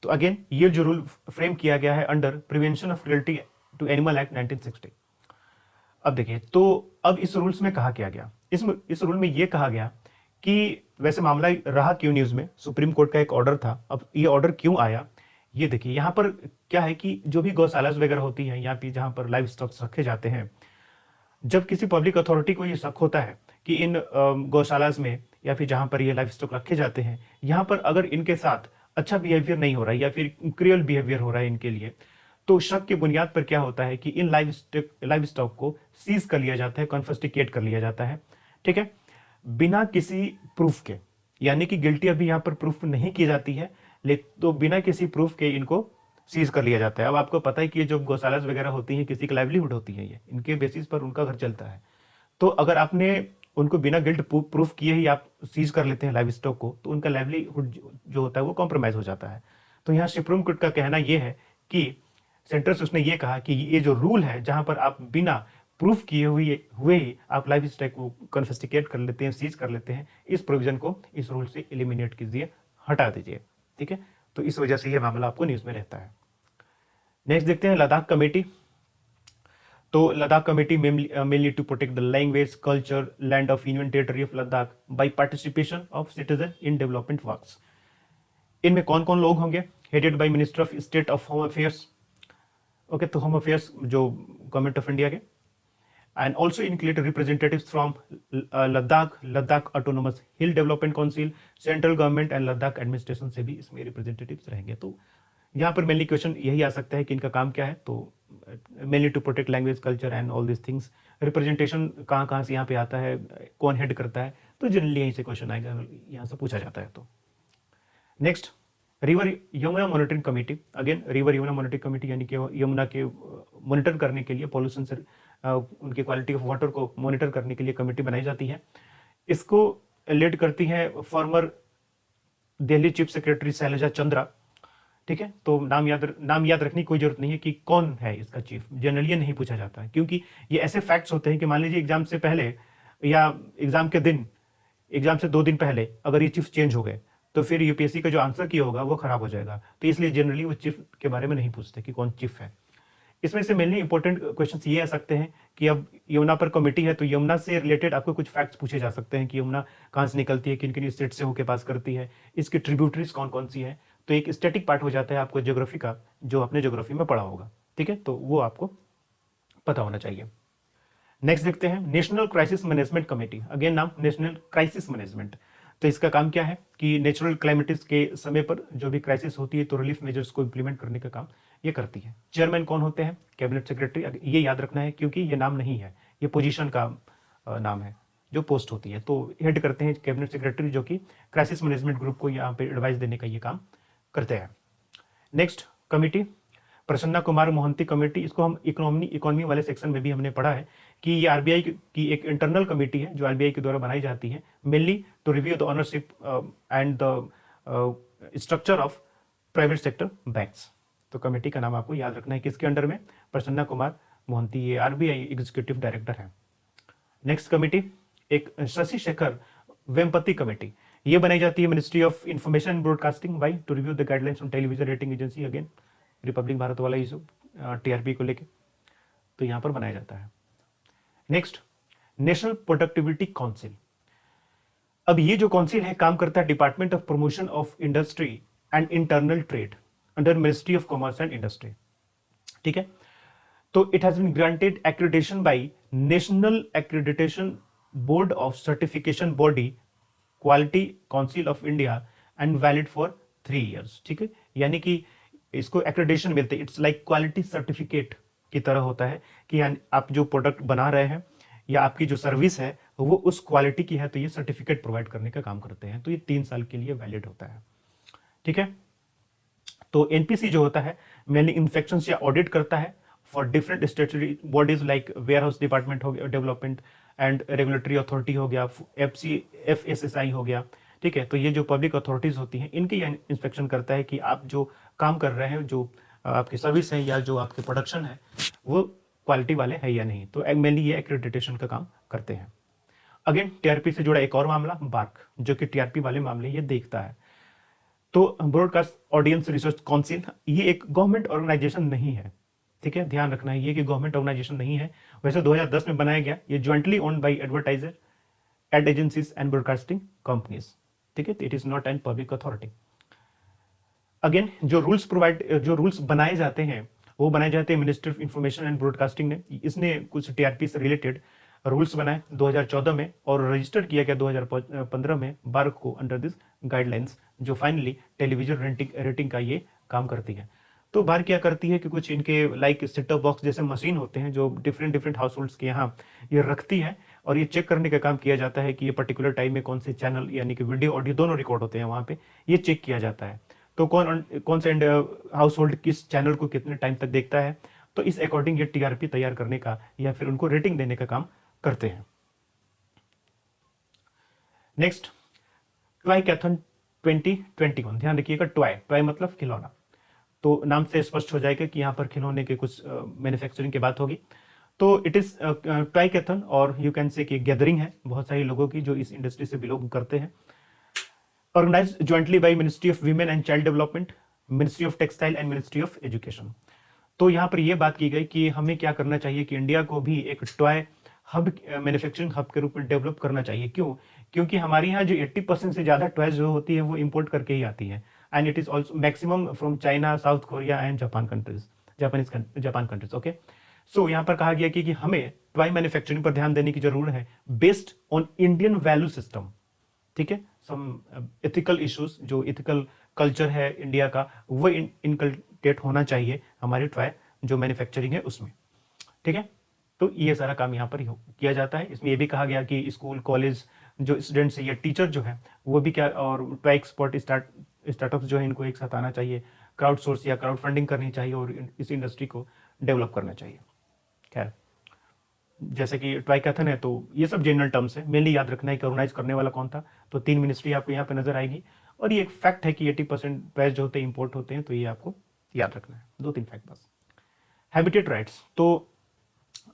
तो अगेन ये जो रूल फ्रेम किया गया है under prevention of cruelty to animal act 1960। अब देखिए, तो अब इस रूल्स में कहा क्या गया? इस रूल में यह कहा गया कि वैसे मामला रहा क्यों न्यूज में, सुप्रीम कोर्ट का एक ऑर्डर था, अब ये ऑर्डर क्यों आया? ये देखिए, यहां पर क्या है कि जो भी गौशालास वगैरह होती है, यहाँ पे जहां पर लाइव स्टॉक्स रखे जाते हैं, जब किसी पब्लिक अथॉरिटी को ये शक होता है कि इन गौशालास में या फिर जहां पर ये लाइव स्टॉक रखे जाते हैं, यहाँ पर अगर इनके साथ अच्छा बिहेवियर नहीं हो रहा है या फिर क्रियल बिहेवियर हो रहा है इनके लिए, तो शक की बुनियाद पर क्या होता है कि इन लाइव स्टॉक को सीज कर लिया जाता है, कॉन्फिस्केट कर लिया जाता है, ठीक है, बिना किसी प्रूफ के, यानी कि गिल्टी अभी यहां पर प्रूफ नहीं की जाती है, लेकिन तो बिना किसी प्रूफ के इनको सीज कर लिया जाता है। अब आपको पता है कि जो गौशालास वगैरह होती हैं किसी की लाइवलीहुड होती है, ये इनके बेसिस पर उनका घर चलता है। तो अगर आपने उनको बिना गिल्ट प्रूफ किए ही आप सीज कर लेते हैं लाइव स्टॉक को, तो उनका लाइवलीहुड जो होता है वो कॉम्प्रोमाइज हो जाता है। तो यहाँ सुप्रीम कोर्ट का कहना यह है कि सेंटर से उसने ये कहा कि ये जो रूल है जहां पर आप बिना प्रूफ किए हुए ही आप लाइफ स्टॉक को कन्फिस्टिकेट कर लेते हैं, सीज कर लेते हैं, इस प्रोविजन को इस रूल से एलिमिनेट कीजिए, हटा दीजिए। ठीक है, तो इस वजह से ये मामला आपको न्यूज में रहता है। नेक्स्ट देखते हैं लद्दाख कमेटी। तो Ladakh committee mainly to protect the language, culture, land of union territory of Ladakh by participation of citizen in development works. इनमें कौन कौन लोग होंगे? Headed by minister of state of home affairs. Okay, तो होम अफेयर्स जो government of India के, and also include representatives from Ladakh, Ladakh autonomous hill development council, central government and Ladakh administration से भी इसमें रिप्रेजेंटेटिव्स रहेंगे। तो यहाँ पर मेनली क्वेश्चन यही आ सकता है कि इनका काम क्या है। तो mainly to protect language, culture and all this things. Representation कहाँ कहाँ से यहाँ पे आता है, कौन हेड करता है, तो जनरली यहीं से क्वेश्चन आएगा, यहाँ से पूछा जाता है। तो next, river Yamuna monitoring committee. Again river Yamuna monitoring committee यानी कि यमुना के मॉनिटर करने के लिए, पॉल्यूशन से उनकी क्वालिटी ऑफ वाटर को मॉनिटर करने के लिए कमेटी बनाई जाती है। इसको लीड करती है former Delhi chief secretary Shailaja Chandra. ठीक है, तो नाम याद रखने की कोई जरूरत नहीं है कि कौन है इसका चीफ, जनरली ये नहीं पूछा जाता है, क्योंकि ये ऐसे फैक्ट्स होते हैं कि मान लीजिए एग्जाम से पहले या एग्जाम के दिन, एग्जाम से 2 दिन पहले अगर ये चीफ चेंज हो गए तो फिर यूपीएससी का जो आंसर किया होगा वो खराब हो जाएगा। तो इसलिए जनरली वो चीफ के बारे में नहीं पूछते कि कौन चीफ है। इसमें से मेनली इंपॉर्टेंट क्वेश्चंस ये आ सकते हैं कि अब यमुना पर कमेटी है तो यमुना से रिलेटेड आपको कुछ फैक्ट्स पूछे जा सकते हैं कि यमुना कहाँ से निकलती है, किन किन स्टेट से होकर पास करती है, इसकी ट्रिब्यूटरीज कौन कौन सी है। तो एक स्टैटिक पार्ट हो जाता है आपको ज्योग्राफी का, जो आपने ज्योग्राफी में पढ़ा होगा। ठीक है, तो वो आपको पता होना चाहिए। नेक्स्ट देखते हैं national crisis management committee. Again नाम नेशनल क्राइसिस मैनेजमेंट। तो इसका काम क्या है कि नेचुरल क्लाइमेटिस के समय पर जो भी क्राइसिस होती है तो रिलीफ मेजर्स को इंप्लीमेंट करने का काम ये करती है। चेयरमैन कौन होते हैं? Cabinet secretary. ये याद रखना है क्योंकि ये नाम नहीं है, ये पोजीशन का नाम है, जो पोस्ट होती है। तो हेड करते हैं कैबिनेट सेक्रेटरी, जो कि क्राइसिस मैनेजमेंट ग्रुप को यहाँ पे एडवाइस देने का ये काम करते हैं। Next committee Prasanna Kumar Mohanty committee. इसको हम इकोनॉमी वाले सेक्शन में भी हमने पढ़ा है कि ये आरबीआई की एक इंटरनल कमेटी है जो आरबीआई के द्वारा बनाई जाती है, mainly to review the ownership and the structure of private sector banks. तो कमेटी का नाम आपको याद रखना है, किसके अंडर में? प्रसन्ना कुमार मोहंती, ये आरबीआई एग्जीक्यूटिव डायरेक्टर है। नेक्स्ट कमेटी एक शशि शेखर वेम्पति कमेटी। ये बनाई जाती है ministry of information and broadcasting by two review the guidelines on television rating agency. Again Republic Bharat वाला इशू, टीआरपी को लेके, तो यहां पर बनाया जाता है। Next national productivity council. अब ये जो काउंसिल है काम करता है department of promotion of industry and internal trade under ministry of commerce and industry. ठीक है, तो it has been granted accreditation by national accreditation board of certification body quality council of India and valid for 3 years। ठीक है, यानी कि इसको accreditation मिलते हैं, इट्स लाइक क्वालिटी सर्टिफिकेट की तरह होता है कि आप जो प्रोडक्ट बना रहे हैं या आपकी जो सर्विस है वो उस क्वालिटी की है, तो ये सर्टिफिकेट प्रोवाइड करने का काम करते हैं। तो ये 3 साल के लिए वैलिड होता है। ठीक है, तो एनपीसी जो होता है मेनली इंस्पेक्शन या ऑडिट करता है for different statutory bodies like warehouse department हो गया, डेवलपमेंट एंड रेगुलेटरी अथॉरिटी हो गया, FSSAI हो गया। ठीक है, तो ये जो पब्लिक अथॉरिटीज होती हैं इनकी इंस्पेक्शन करता है कि आप जो काम कर रहे हैं, जो आपकी सर्विस है या जो आपके प्रोडक्शन है वो क्वालिटी वाले है या नहीं। तो मेनली ये एक्रेडिटेशन का काम करते हैं। अगेन टीआरपी से जुड़ा एक और मामला बार्क, जो कि टीआरपी वाले मामले ये देखता है। तो ब्रॉडकास्ट ऑडियंस रिसर्च काउंसिल ये एक गवर्नमेंट ऑर्गेनाइजेशन नहीं है। ठीक है, ध्यान रखना है ये कि गवर्नमेंट ऑर्गेनाइजेशन नहीं है। वैसे 2010 में बनाया गया, ये jointly owned by advertiser, ad agencies and broadcasting companies. ठीक है, it is not an public authority. Again जो रूल्स बनाए जाते हैं वो बनाए जाते हैं ministry of information and broadcasting ने। इसने कुछ टीआरपी से रिलेटेड रूल्स बनाए 2014 में और रजिस्टर किया गया 2015 में बार्क को अंडर दिस गाइडलाइंस, जो फाइनली टेलीविजन रेटिंग का ये काम करती है। तो बार क्या करती है कि कुछ इनके लाइक सेट टॉप बॉक्स जैसे मशीन होते हैं जो डिफरेंट हाउस होल्ड्स के यहाँ ये रखती है, और ये चेक करने का काम किया जाता है कि ये पर्टिकुलर टाइम में कौन से चैनल यानी कि वीडियो ऑडियो दोनों रिकॉर्ड होते हैं, वहाँ पे ये चेक किया जाता है। तो कौन से हाउस होल्ड किस चैनल को कितने टाइम तक देखता है, तो इस अकॉर्डिंग ये टीआरपी तैयार करने का या फिर उनको रेटिंग देने का काम करते हैं। नेक्स्ट ट्राइकैथन 2021। ध्यान रखिएगा, टॉय, टॉय मतलब खिलौना, तो नाम से स्पष्ट हो जाएगा कि यहाँ पर खिलौने के कुछ मैन्युफैक्चरिंग की बात होगी। तो इट इज टॉयकैथन, और यू कैन से कि गैदरिंग है बहुत सारे लोगों की जो इस इंडस्ट्री से बिलोंग करते हैं। Organised jointly by ministry of women and child development, ministry of textile and ministry of education. तो यहाँ पर यह बात की गई कि हमें क्या करना चाहिए कि इंडिया को भी एक टॉय हब, मैन्युफैक्चरिंग हब के रूप में डेवलप करना चाहिए। क्यों? क्योंकि हमारे यहाँ जो 80% से ज़्यादा टॉयज जो होती है वो इंपोर्ट करके ही आती है, and it is also maximum from China, South Korea and Japan countries, Japan countries. Okay, so यहाँ पर कहा गया कि हमें टॉय मैन्युफैक्चरिंग पर ध्यान देने की जरूरत है based on Indian value system. ठीक है, सम एथिकल इश्यूज, जो एथिकल कल्चर है इंडिया का, वो इनकल्केट होना चाहिए हमारी टॉय जो मैन्युफैक्चरिंग है उसमें। ठीक है, तो ये सारा काम यहाँ पर किया जाता है। इसमें ये भी कहा गया कि स्कूल कॉलेज जो स्टूडेंट्स है या टीचर जो है वो भी क्या, और टॉय एक्सपोर्ट स्टार्टअप्स जो है इनको एक साथ आना चाहिए, क्राउड सोर्स या क्राउड फंडिंग करनी चाहिए और इस इंडस्ट्री को डेवलप करना चाहिए। खैर, जैसे कि टॉयकैथन है तो ये सब जनरल टर्म्स है, मेनली याद रखना है कि ऑर्गेनाइज करने वाला कौन था। तो 3 मिनिस्ट्री आपको यहाँ पे नजर आएगी, और ये एक फैक्ट है कि 80% टॉयज जो होते हैं इंपोर्ट होते हैं, तो ये आपको याद रखना है। 2-3 फैक्ट बस। हैबिटेट राइट्स, तो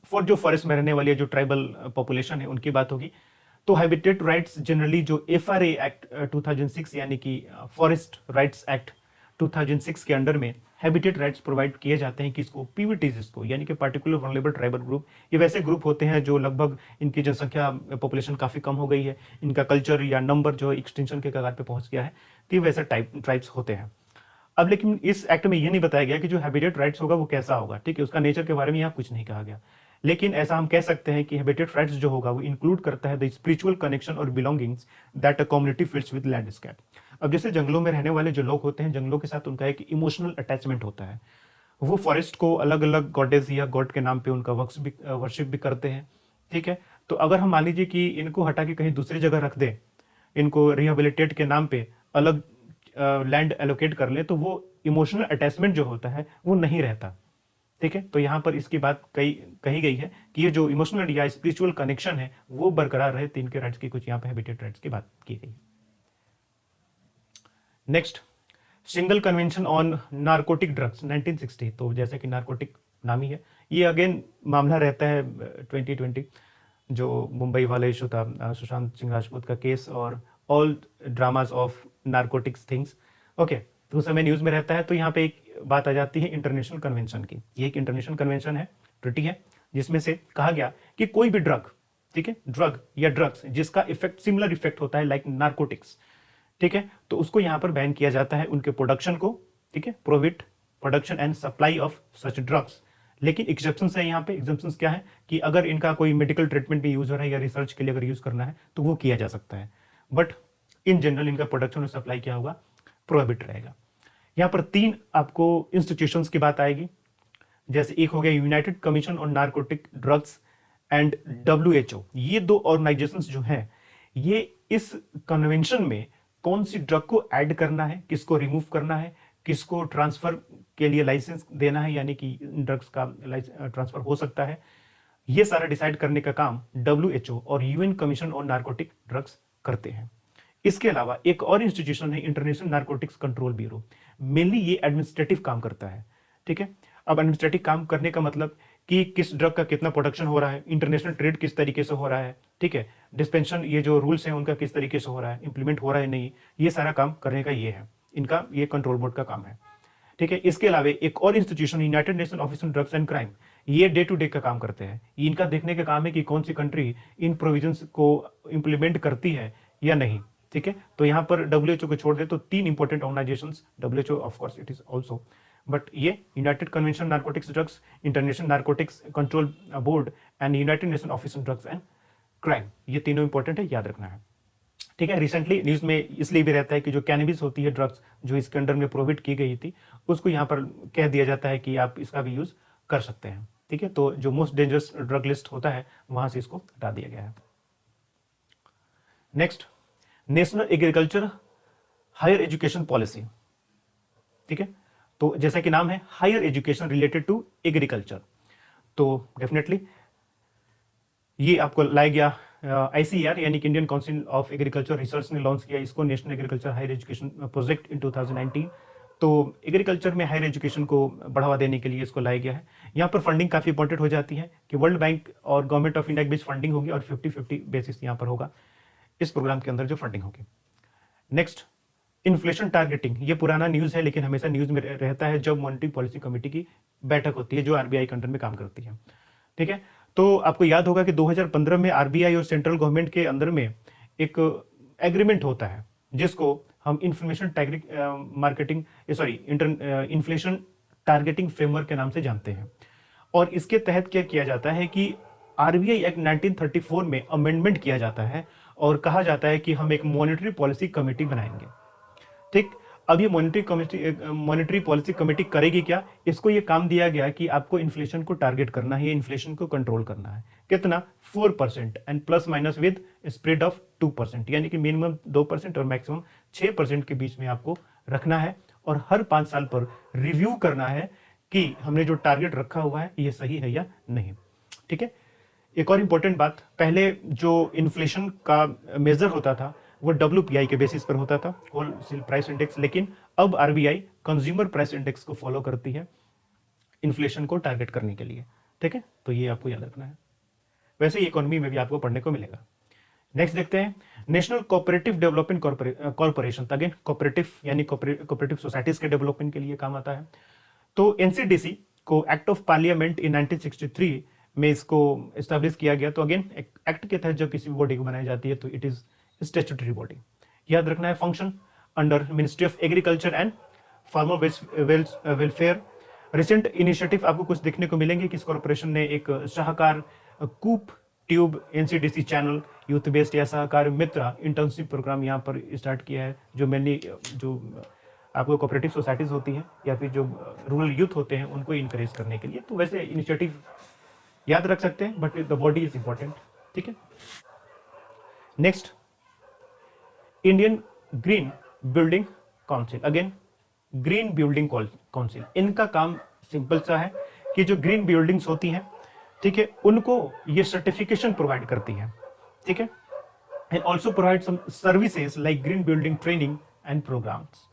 फॉर जो फॉरेस्ट में रहने वाली जो ट्राइबल पॉपुलेशन है उनकी बात होगी। तो हैबिटेट राइट्स जनरली जो FRA एक्ट 2006 यानी कि फॉरेस्ट राइट्स एक्ट 2006 के अंडर में हैबिटेट राइट्स प्रोवाइड किए जाते हैं किसको, पीवीटीज को, यानी कि पार्टिकुलर वल्नरेबल ट्राइबल ग्रुप। ये वैसे ग्रुप होते हैं जो लगभग इनकी जनसंख्या पॉपुलेशन काफी कम हो गई है, इनका कल्चर या नंबर जो एक्सटेंशन के कगार पे पहुंच गया है, तो ये वैसे ट्राइब्स होते हैं। अब लेकिन इस एक्ट में ये नहीं बताया गया कि जो हैबिटेट राइट्स होगा वो कैसा होगा। ठीक है, उसका नेचर के बारे में यहाँ कुछ नहीं कहा गया, लेकिन ऐसा हम कह सकते हैं कि हैबिटेट राइट्स जो होगा वो इंक्लूड करता है द स्पिरिचुअल कनेक्शन और belongings that a community feels with landscape. अब जैसे जंगलों में रहने वाले जो लोग होते हैं, जंगलों के साथ उनका एक इमोशनल अटैचमेंट होता है, वो फॉरेस्ट को अलग अलग गॉडेस या गॉड के नाम पे उनका वर्शिप भी करते हैं। ठीक है, तो अगर हम मान लीजिए कि इनको हटा के कहीं दूसरी जगह रख दें, इनको रिहेबिलिटेट के नाम पे अलग लैंड एलोकेट कर ले, तो वो इमोशनल अटैचमेंट जो होता है वो नहीं रहता। ठीक है, तो यहाँ पर इसकी बात कही गई है कि ये जो इमोशनल या स्पिरिचुअल कनेक्शन है वो बरकरार रहे। 3 के राइट्स की कुछ यहाँ पे हैबिटेट राइट्स की बात की गई। Next, single convention on narcotic drugs 1960। तो जैसे कि नारकोटिक नाम ही है, ये अगेन मामला रहता है 2020 जो मुंबई वाला इशू था, सुशांत सिंह राजपूत का केस और all dramas of narcotics things. Okay, तो उस समय न्यूज में रहता है। तो यहाँ पे एक बात आ जाती है इंटरनेशनल कन्वेंशन की। ये एक इंटरनेशनल कन्वेंशन है, ट्रिटी है, जिसमें से कहा गया कि कोई भी ड्रग, ठीक है, ड्रग या ड्रग्स जिसका इफेक्ट सिमिलर इफेक्ट होता है लाइक नारकोटिक्स, ठीक है, तो उसको यहाँ पर बैन किया जाता है, उनके प्रोडक्शन को। ठीक है, prohibit production and supply of such drugs. लेकिन एग्जेप्शंस है यहाँ पे। एग्जेप्शंस क्या है कि अगर इनका कोई मेडिकल ट्रीटमेंट भी यूज हो रहा है या रिसर्च के लिए अगर यूज करना है तो वो किया जा सकता है, बट इन जनरल इनका प्रोडक्शन और सप्लाई क्या होगा, प्रोहिबिट रहेगा। यहाँ पर 3 आपको इंस्टीट्यूशंस की बात आएगी। जैसे एक हो गया United commission on narcotic drugs and WHO। ये 2 ऑर्गेनाइजेशंस जो हैं, ये इस कन्वेंशन में कौन सी ड्रग को ऐड करना है, किसको रिमूव करना है, किसको ट्रांसफर के लिए लाइसेंस देना है, यानी कि ड्रग्स का ट्रांसफर हो सकता है, ये सारा डिसाइड करने का काम WHO और UN commission on narcotic drugs करते हैं। इसके अलावा एक और इंस्टीट्यूशन है international narcotics control bureau. Mainly ये एडमिनिस्ट्रेटिव काम करता है। ठीक है, अब एडमिनिस्ट्रेटिव काम करने का मतलब कि किस ड्रग का कितना प्रोडक्शन हो रहा है, इंटरनेशनल ट्रेड किस तरीके से हो रहा है, ठीक है, डिस्पेंशन ये जो रूल्स हैं उनका किस तरीके से हो रहा है, इंप्लीमेंट हो रहा है नहीं, ये सारा काम करने का ये है, इनका ये कंट्रोल बोर्ड का काम है। ठीक है, इसके अलावा एक और institution United nation office on drugs and crime, ये डे टू डे का काम करते हैं। इनका देखने का काम है कि कौन सी कंट्री इन प्रोविजंस को इंप्लीमेंट करती है या नहीं। ठीक है, तो यहाँ पर WHO को छोड़ दे तो 3 important organisations, WHO of course it is also, but ये united convention narcotics drugs, international narcotics control board and united nation office on drugs and crime, ये तीनों इंपॉर्टेंट है, याद रखना है। ठीक है, रिसेंटली न्यूज में इसलिए भी रहता है कि जो कैनबिस होती है ड्रग्स जो इसके अंडर में प्रोहिबिट की गई थी, उसको यहाँ पर कह दिया जाता है कि आप इसका भी यूज कर सकते हैं। ठीक है, तो जो मोस्ट डेंजरस ड्रग लिस्ट होता है वहां से इसको हटा दिया गया है। Next, national agriculture higher education policy. ठीक है, तो जैसा कि नाम है higher education related to agriculture, तो डेफिनेटली ये आपको लाया गया ICAR यानी कि Indian council of agriculture research ने लॉन्च किया इसको, national agriculture higher education project in 2019। तो एग्रीकल्चर में हायर एजुकेशन को बढ़ावा देने के लिए इसको लाया गया है। यहाँ पर फंडिंग काफ़ी इंपॉर्टेंट हो जाती है कि वर्ल्ड बैंक और गवर्नमेंट ऑफ इंडिया के बीच फंडिंग होगी और 50-50 बेसिस यहाँ पर होगा इस प्रोग्राम के अंदर जो फंडिंग होगी। नेक्स्ट, इन्फ्लेशन टारगेटिंग, ये पुराना न्यूज़ है लेकिन हमेशा न्यूज़ में रहता है जब मॉनेटरी पॉलिसी कमेटी की बैठक होती है जो आरबीआई के अंडर में काम करती है। ठीक है, तो आपको याद होगा कि 2015 में आरबीआई और सेंट्रल गवर्नमेंट के अंदर में एक एग्रीमेंट होता है जिसको हम inflation marketing inflation targeting framework के नाम से जानते हैं। और इसके तहत क्या किया जाता है कि आरबीआई एक्ट 1934 में अमेंडमेंट किया जाता है और कहा जाता है कि हम एक मॉनेटरी पॉलिसी कमेटी बनाएंगे। ठीक, अब ये मॉनेटरी पॉलिसी कमेटी करेगी क्या? इसको ये काम दिया गया कि आपको इन्फ्लेशन को टारगेट करना है, इन्फ्लेशन को कंट्रोल करना है। कितना? 4% and plus minus with spread of 2%, यानी कि मिनिमम 2% और मैक्सिमम 6% के बीच में आपको रखना है और हर 5 साल पर रिव्यू करना है कि हमने जो टारगेट रखा हुआ है ये सही है या नहीं। ठीक है, एक और इंपॉर्टेंट बात, पहले जो इन्फ्लेशन का मेजर होता था वो WPI के बेसिस पर होता था, होलसेल प्राइस इंडेक्स, लेकिन अब आरबीआई कंज्यूमर प्राइस इंडेक्स को फॉलो करती है इन्फ्लेशन को टारगेट करने के लिए। ठीक है, तो ये आपको याद रखना है। वैसे ही इकोनॉमी में भी आपको पढ़ने को मिलेगा। नेक्स्ट देखते हैं, national cooperative development corporation, again cooperative यानी कोऑपरेटिव सोसाइटीज के डेवलपमेंट के लिए काम आता है। तो एनसीडीसी को एक्ट ऑफ पार्लियामेंट इन 1963 में इसको एस्टैब्लिश किया गया। तो अगेन एक्ट के तहत जब किसी बॉडी को बनाई जाती है तो इट इज स्टैट्यूटरी बॉडी। याद रखना है, function under ministry of agriculture and farmer welfare. Recent initiative आपको कुछ देखने को मिलेंगे कि इस कॉर्पोरेशन ने एक Sahakar coop tube NCDC channel youth based या सहकार मित्र इंटर्नशिप प्रोग्राम यहाँ पर स्टार्ट किया है, जो मेनली जो आपको कोऑपरेटिव सोसाइटीज होती हैं या फिर जो रूरल यूथ होते हैं उनको इनकरेज करने के लिए। तो वैसे इनिशिएटिव याद रख सकते हैं but the body is important. ठीक है, next, Indian green building council, again green building council, इनका काम सिंपल सा है कि जो ग्रीन बिल्डिंग्स होती हैं, ठीक है, उनको ये सर्टिफिकेशन प्रोवाइड करती है। ठीक है, and also provide some services like green building training and programmes.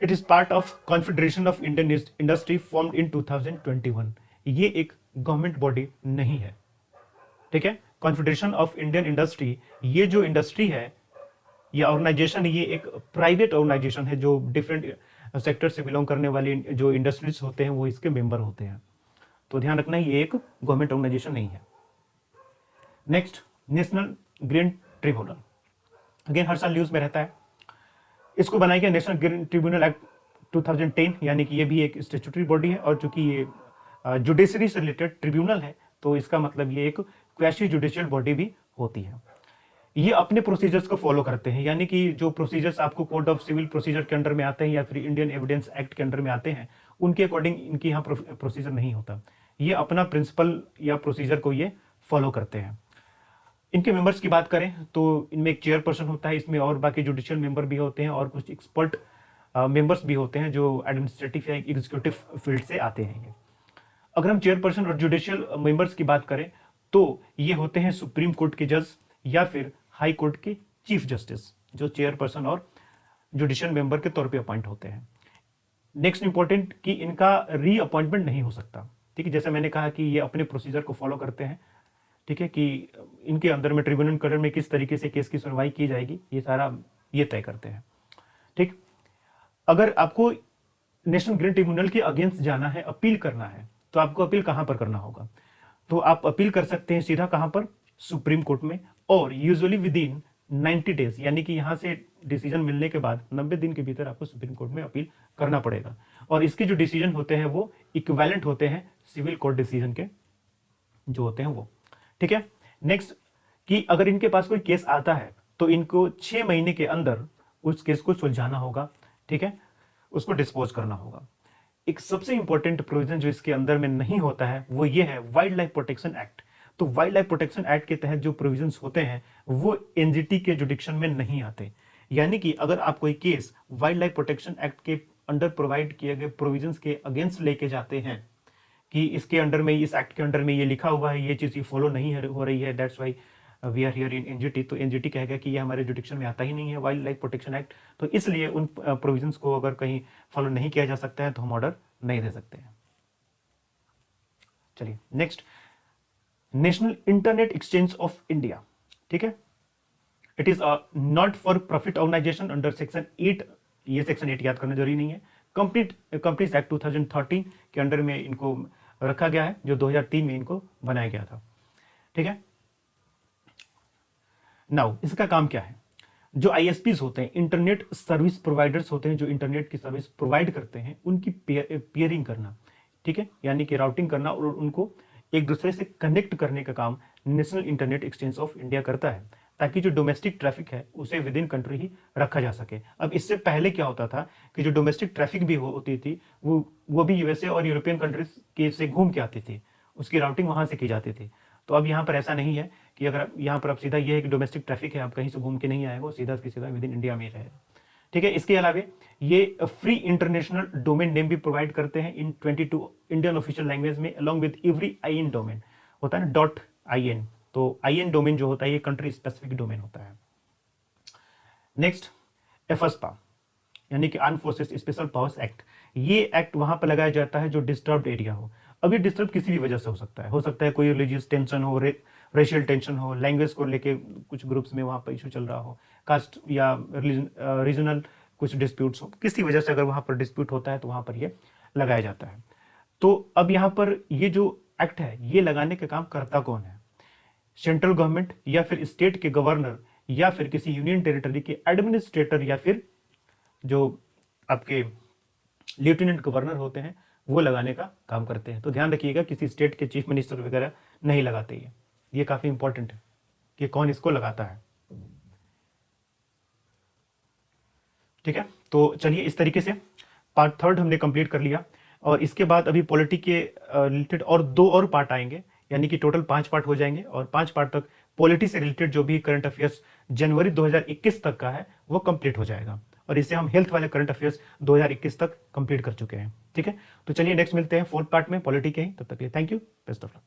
It is part of confederation of Indian industry formed in 2021। ये एक गवर्नमेंट बॉडी नहीं है। ठीक है, कॉन्फेडरेशन ऑफ इंडियन इंडस्ट्री, ये जो इंडस्ट्री है या ऑर्गेनाइजेशन, ये एक प्राइवेट ऑर्गेनाइजेशन है जो डिफरेंट सेक्टर से बिलोंग करने वाली जो इंडस्ट्रीज होते हैं वो इसके मेंबर होते हैं। तो ध्यान रखना, ये एक गवर्नमेंट ऑर्गेनाइजेशन नहीं है। Next, national green tribunal, again हर साल न्यूज में रहता है। इसको बनाया गया नेशनल ग्रीन ट्रिब्यूनल एक्ट 2010, यानी कि ये भी एक स्टैट्यूटरी बॉडी है और चूंकि ये जुडिशरी से रिलेटेड ट्रिब्यूनल है तो इसका मतलब ये एक क्वैसी जुडिशियल बॉडी भी होती है। ये अपने प्रोसीजर्स को फॉलो करते हैं, यानी कि जो प्रोसीजर्स आपको कोड ऑफ सिविल प्रोसीजर के अंडर में आते हैं या फिर इंडियन एविडेंस एक्ट के अंडर में आते हैं उनके अकॉर्डिंग इनकी यहाँ प्रोसीजर नहीं होता। ये अपना प्रिंसिपल या प्रोसीजर को ये फॉलो करते हैं। इनके मेंबर्स की बात करें तो इनमें एक चेयरपर्सन होता है, इसमें और बाकी जुडिशियल मेंबर भी होते हैं और कुछ एक्सपर्ट मेंबर्स भी होते हैं जो एडमिनिस्ट्रेटिव या एग्जीक्यूटिव फील्ड से आते हैं। ये अगर हम चेयरपर्सन और जुडिशियल मेंबर्स की बात करें तो ये होते हैं सुप्रीम कोर्ट के जज या फिर हाई कोर्ट के चीफ जस्टिस, जो चेयरपर्सन और जुडिशियल मेंबर के तौर पे अपॉइंट होते हैं। नेक्स्ट इंपॉर्टेंट कि इनका रीअपॉइंटमेंट नहीं हो सकता। ठीक है, जैसे मैंने कहा कि ये अपने प्रोसीजर को फॉलो करते हैं। ठीक है, कि इनके अंदर में ट्रिब्यूनल कलर में किस तरीके से केस की सुनवाई की जाएगी ये सारा ये तय करते हैं। ठीक, अगर आपको नेशनल ग्रीन ट्रिब्यूनल के अगेंस्ट जाना है, अपील करना है, तो आपको अपील कहां पर करना होगा? तो आप अपील कर सकते हैं सीधा कहां पर? सुप्रीम कोर्ट में, और यूजुअली विद इन 90 डेज, यानी कि यहां से डिसीजन मिलने के बाद 90 दिन के भीतर आपको सुप्रीम कोर्ट में अपील करना पड़ेगा। और इसके जो डिसीजन होते हैं वो इक्विवेलेंट होते हैं सिविल कोर्ट डिसीजन के जो होते हैं वो। ठीक है, नेक्स्ट कि अगर इनके पास कोई केस आता है तो इनको 6 महीने के अंदर उस केस को सुलझाना होगा। ठीक है, उसको डिस्पोज करना होगा। एक सबसे इंपॉर्टेंट प्रोविजन जो इसके अंदर में नहीं होता है वो ये है वाइल्ड लाइफ प्रोटेक्शन एक्ट। तो वाइल्ड लाइफ प्रोटेक्शन एक्ट के तहत जो प्रोविजंस होते हैं वो एनजीटी के जुडिक्शन में नहीं आते। यानी कि अगर आप कोई case wild life protection act के अंडर प्रोवाइड किए गए प्रोविजंस के अगेंस्ट लेके जाते हैं कि इसके अंडर में, इस एक्ट के अंडर में ये लिखा हुआ है, ये चीज फॉलो नहीं हो रही है, that's why we are here in NGT, तो एनजीटी कहेगा कि ये हमारे जुडिक्शन में आता ही नहीं है वाइल्ड लाइफ प्रोटेक्शन एक्ट, तो इसलिए उन प्रोविजंस को अगर कहीं फॉलो नहीं किया जा सकता है तो हम ऑर्डर नहीं दे सकते हैं। चलिए next, national internet exchange of India, ठीक है। It is a not for profit organisation under section 8, ये सेक्शन 8 याद करना जरूरी नहीं है, कंपनीज एक्ट 2013 के अंडर में इनको रखा गया है, जो 2003 में इनको बनाया गया था, ठीक है। नाउ इसका काम क्या है, जो आईएसपीज होते हैं, इंटरनेट सर्विस प्रोवाइडर्स होते हैं, जो इंटरनेट की सर्विस प्रोवाइड करते हैं, उनकी पेयरिंग करना, ठीक है, यानी कि राउटिंग करना और उनको एक दूसरे से कनेक्ट करने का काम national internet exchange of India करता है, ताकि जो डोमेस्टिक ट्रैफिक है उसे विद इन कंट्री ही रखा जा सके। अब इससे पहले क्या होता था कि जो डोमेस्टिक ट्रैफिक भी होती थी वो भी यूएसए और यूरोपियन कंट्रीज के से घूम के आती थी, उसकी राउटिंग वहां से की जाती थी। तो अब यहाँ पर ऐसा नहीं है कि अगर यहाँ पर अब सीधा ये है कि डोमेस्टिक ट्रैफिक है, आप कहीं से घूम के नहीं आएगा, सीधा सीधा विद इन इंडिया में रहेगा, ठीक है। इसके अलावा ये फ्री इंटरनेशनल डोमेन नेम भी प्रोवाइड करते हैं इन 22 इंडियन ऑफिशियल लैंग्वेज में, along with every IN domain होता है ना, .in, तो IN डोमेन जो होता है ये कंट्री स्पेसिफिक डोमेन होता है। नेक्स्ट, एफस्पा यानी कि arm forces special powers act, ये एक्ट वहां पर लगाया जाता है जो डिस्टर्ब्ड एरिया हो। अब ये डिस्टर्ब किसी भी वजह से हो सकता है कोई रिलीजियस टेंशन हो, रेशियल टेंशन हो, लैंग्वेज को लेके कुछ ग्रुप्स में वहां पर इशू चल रहा हो, कास्ट या रीजनल कुछ डिस्प्यूट्स हो, किसी वजह से अगर वहां पर डिस्प्यूट होता है तो वहां पर ये लगाया जाता है। तो अब यहाँ पर ये जो एक्ट है ये लगाने का काम करता कौन है, सेंट्रल गवर्नमेंट या फिर स्टेट के गवर्नर या फिर किसी यूनियन टेरिटरी के एडमिनिस्ट्रेटर या फिर जो आपके लेफ्टिनेंट गवर्नर होते हैं वो लगाने का काम करते हैं। तो ध्यान रखिएगा किसी स्टेट के चीफ मिनिस्टर वगैरह नहीं लगाते, ये काफी इंपॉर्टेंट है कि कौन इसको लगाता है, ठीक है। तो चलिए इस तरीके से पार्ट 3 हमने कंप्लीट कर लिया, और इसके बाद अभी पॉलिटी के रिलेटेड और 2 और पार्ट आएंगे, यानी कि टोटल 5 पार्ट हो जाएंगे, और 5 पार्ट तक पॉलिटी से रिलेटेड जो भी करंट अफेयर्स जनवरी 2021 तक का है वो कंप्लीट हो जाएगा, और इसे हम हेल्थ वाले करंट अफेयर्स 2021 तक कंप्लीट कर चुके हैं, ठीक है। तो चलिए नेक्स्ट मिलते हैं 4th पार्ट में पॉलिटी के ही, तब तक के लिए thank you, best of luck.